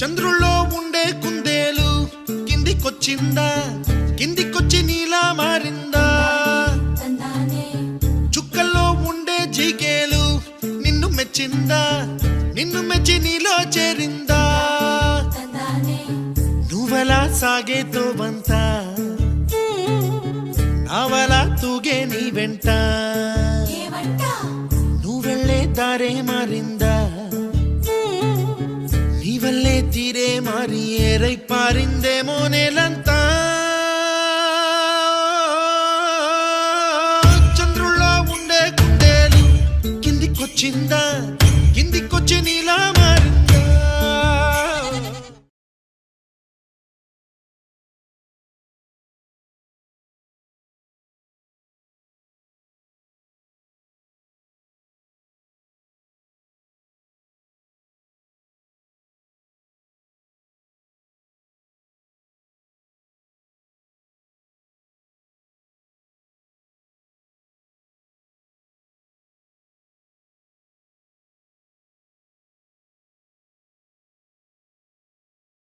చంద్రుల్లో ఉండే కుందేలు కిందికొచ్చిందా, కిందికొచ్చి నీలా మారిందా? చుక్కల్లో ఉండే జీకేలు నిన్ను మెచ్చిందా, నిన్ను మెచ్చి నీలో చేరిందా? నువ్వలా సాగే తోవంత నావలా తూగే నీ వెంట, నువ్వెళ్ళే దారే మారిందా, నీ వల్లే తీరే మారి ఏరై పారిందేమో నేలంతా. చంద్రుల్లో ఉండే కుందేలు కిందికొచ్చిందా,